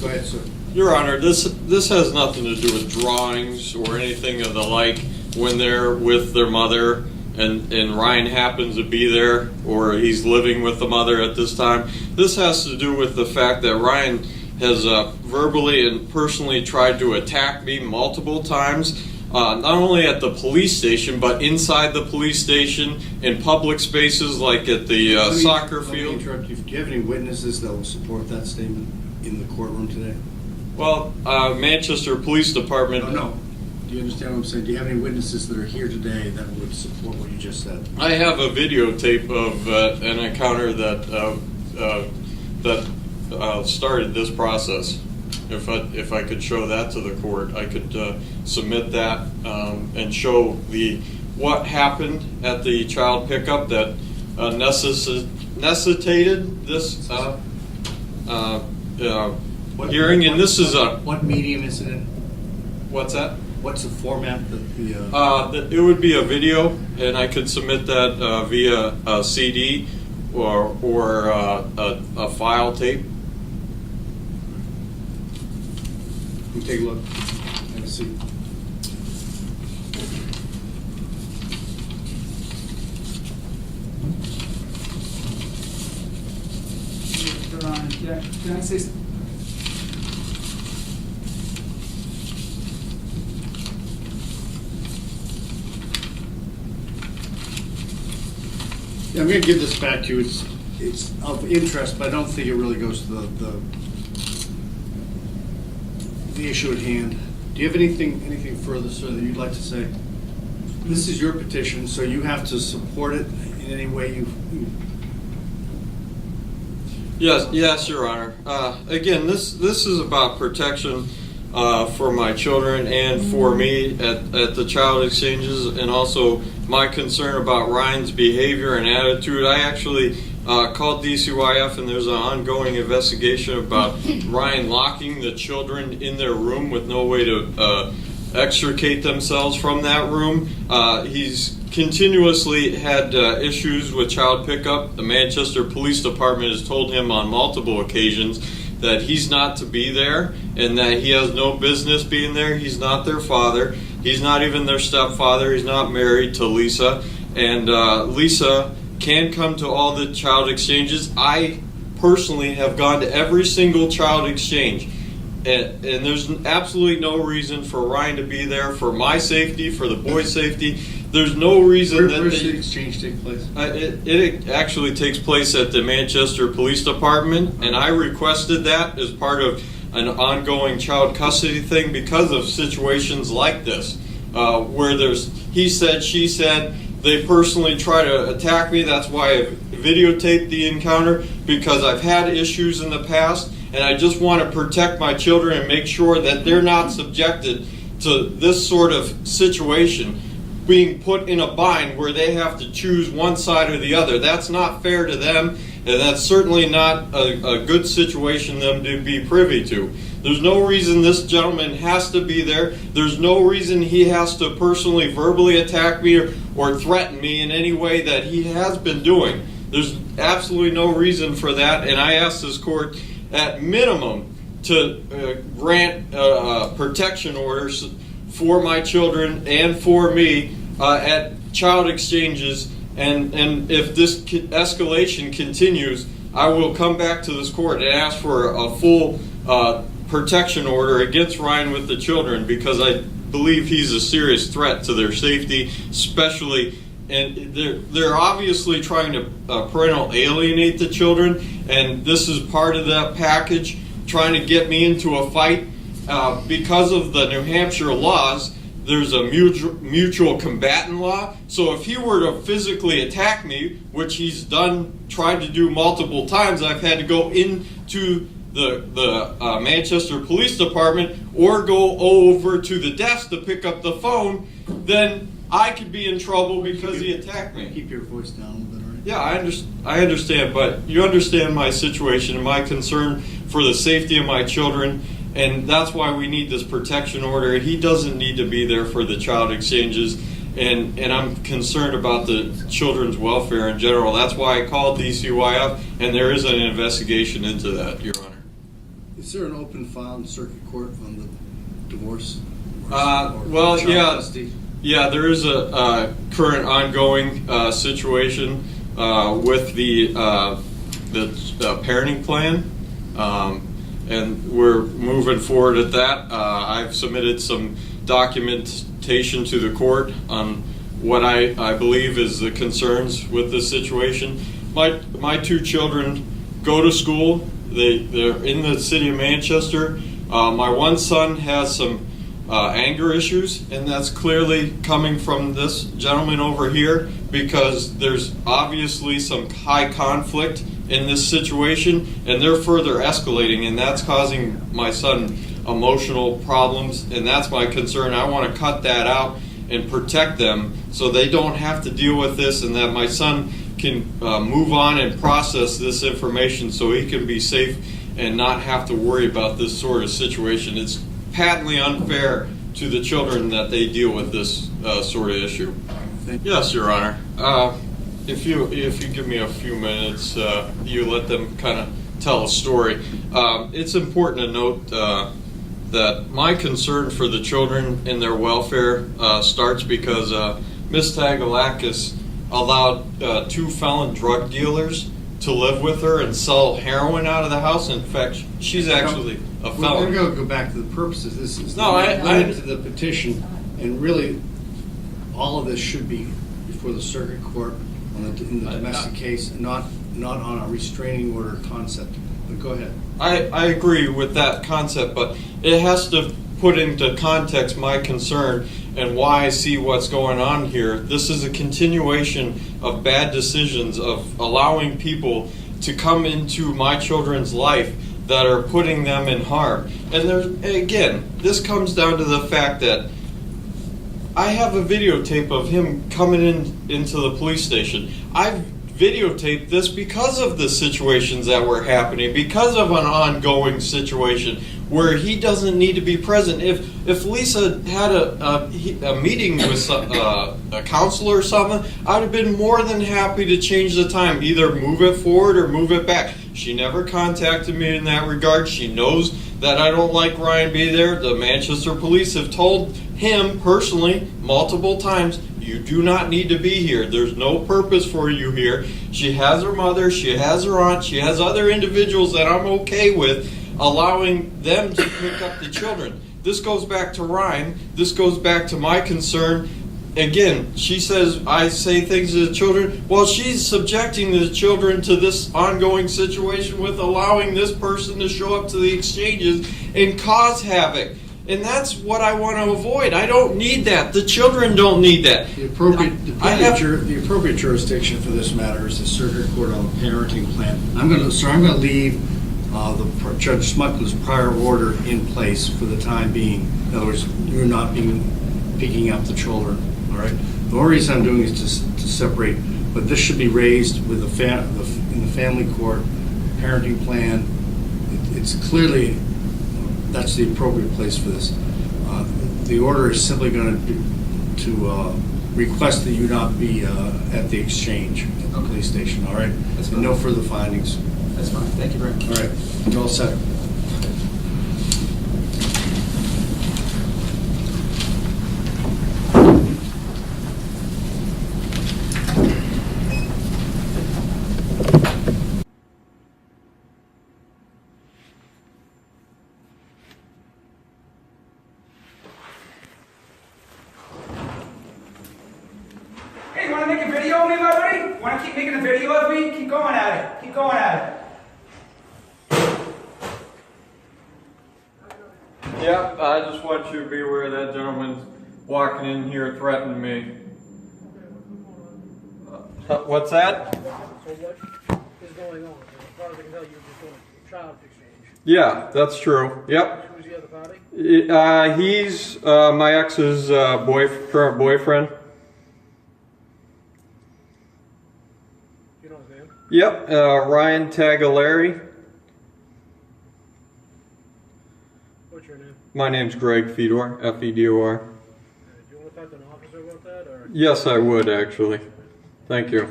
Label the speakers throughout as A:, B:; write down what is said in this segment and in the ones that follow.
A: Go ahead, sir.
B: Your Honor, this has nothing to do with drawings or anything of the like. When they're with their mother and Ryan happens to be there, or he's living with the mother at this time, this has to do with the fact that Ryan has verbally and personally tried to attack me multiple times, not only at the police station, but inside the police station, in public spaces like at the soccer field.
A: Let me interrupt you. Do you have any witnesses that will support that statement in the courtroom today?
B: Well, Manchester Police Department.
A: No. Do you understand what I'm saying? Do you have any witnesses that are here today that would support what you just said?
B: I have a videotape of an encounter that started this process. If I could show that to the court, I could submit that and show what happened at the child pickup that necessitated this hearing. And this is a
A: what medium is it in?
B: What's that?
A: What's the format that the?
B: It would be a video, and I could submit that via a CD or a file tape.
A: You take a look. Have a seat.
C: Your Honor, can I say something?
A: Yeah, I'm going to give this back to you. It's of interest, but I don't think it really goes to the issue at hand. Do you have anything further, sir, that you'd like to say? This is your petition, so you have to support it in any way you.
B: Yes, Your Honor. Again, this is about protection for my children and for me at the child exchanges, and also my concern about Ryan's behavior and attitude. I actually called DCYF, and there's an ongoing investigation about Ryan locking the children in their room with no way to extricate themselves from that room. He's continuously had issues with child pickup. The Manchester Police Department has told him on multiple occasions that he's not to be there and that he has no business being there. He's not their father. He's not even their stepfather. He's not married to Lisa. And Lisa can come to all the child exchanges. I personally have gone to every single child exchange. And there's absolutely no reason for Ryan to be there, for my safety, for the boys' safety. There's no reason that
A: Where's the exchange take place?
B: It actually takes place at the Manchester Police Department, and I requested that as part of an ongoing child custody thing because of situations like this, where there's he said, she said. They personally try to attack me. That's why I videotaped the encounter, because I've had issues in the past, and I just want to protect my children and make sure that they're not subjected to this sort of situation, being put in a bind where they have to choose one side or the other. That's not fair to them, and that's certainly not a good situation them to be privy to. There's no reason this gentleman has to be there. There's no reason he has to personally verbally attack me or threaten me in any way that he has been doing. There's absolutely no reason for that, and I ask this court at minimum to grant protection orders for my children and for me at child exchanges, and if this escalation continues, I will come back to this court and ask for a full protection order against Ryan with the children, because I believe he's a serious threat to their safety, especially, and they're obviously trying to parental alienate the children, and this is part of that package, trying to get me into a fight because of the New Hampshire laws. There's a mutual combatant law. So if he were to physically attack me, which he's tried to do multiple times, I've had to go into the Manchester Police Department or go over to the desk to pick up the phone, then I could be in trouble because he attacked me.
A: Keep your voice down a little bit, all right?
B: Yeah, I understand, but you understand my situation and my concern for the safety of my children, and that's why we need this protection order. He doesn't need to be there for the child exchanges, and I'm concerned about the children's welfare in general. That's why I called DCYF, and there is an investigation into that, Your Honor.
A: Is there an open file in circuit court on the divorce?
B: Well,
A: child
B: yeah.
A: custody?
B: Yeah, there is a current ongoing situation with the parenting plan, and we're moving forward at that. I've submitted some documentation to the court on what I believe is the concerns with this situation. My two children go to school. They're in the city of Manchester. My one son has some anger issues, and that's clearly coming from this gentleman over here, because there's obviously some high conflict in this situation, and they're further escalating, and that's causing my son emotional problems, and that's my concern. I want to cut that out and protect them so they don't have to deal with this, and that my son can move on and process this information so he can be safe and not have to worry about this sort of situation. It's patently unfair to the children that they deal with this sort of issue. Yes, Your Honor. If you give me a few minutes, you let them kind of tell a story. It's important to note that my concern for the children and their welfare starts because Ms. Tagalakis allowed two felon drug dealers to live with her and sell heroin out of the house. In fact, she's actually a felon.
A: We're going to go back to the purposes. This is
B: No,
A: limited to the petition, and really, all of this should be before the circuit court in the domestic case, not on a restraining order concept. But go ahead.
B: I agree with that concept, but it has to put into context my concern and why I see what's going on here. This is a continuation of bad decisions of allowing people to come into my children's life that are putting them in harm. And again, this comes down to the fact that I have a videotape of him coming into the police station. I've videotaped this because of the situations that were happening, because of an ongoing situation where he doesn't need to be present. If Lisa had a meeting with a counselor or something, I'd have been more than happy to change the time, either move it forward or move it back. She never contacted me in that regard. She knows that I don't like Ryan be there. The Manchester police have told him personally multiple times, you do not need to be here. There's no purpose for you here. She has her mother, she has her aunt, she has other individuals that I'm okay with allowing them to pick up the children. This goes back to Ryan. This goes back to my concern. Again, she says I say things to the children. Well, she's subjecting the children to this ongoing situation with allowing this person to show up to the exchanges and cause havoc. And that's what I want to avoid. I don't need that. The children don't need that.
A: The appropriate jurisdiction for this matter is the circuit court on the parenting plan. I'm going to leave Judge Smuckler's prior order in place for the time being. In other words, you're not picking up the children. All right. The only reason I'm doing is to separate, but this should be raised with in the family court parenting plan. It's clearly. That's the appropriate place for this. The order is simply going to request that you not be at the exchange at the police station. All right.
C: That's
A: and no further findings.
C: That's fine. Thank you very much.
A: All right. You're all set.
D: Hey, you want to make a video of me, my buddy? Want to keep making a video of me? Keep going at it. Keep going at it.
B: Yeah, I just want you to be aware that gentleman's walking in here threatening me. What's that?
E: So what is going on? As far as I can tell, you're just doing a child exchange.
B: Yeah, that's true. Yep.
E: Who's the other party?
B: He's my ex's current boyfriend.
E: You know his name?
B: Yep, Ryan Tagalari.
E: What's your name?
B: My name's Greg Fedor, F-E-D-O-R.
E: Do you want to talk to an officer about that? Or
B: Yes, I would actually. Thank you.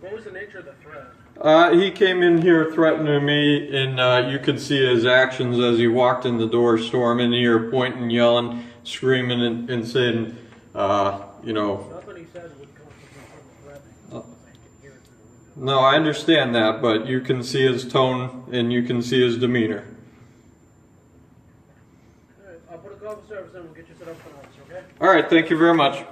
E: what was the nature of the threat?
B: He came in here threatening me, and you could see his actions as he walked in the door, storming here, pointing, yelling, screaming, and saying, you know.
E: Nothing he said would constitute something threatening. I can hear it through the window.
B: No, I understand that, but you can see his tone and you can see his demeanor.
E: All right, I'll put a call for service and we'll get you set up for an officer, okay?
B: All right, thank you very much.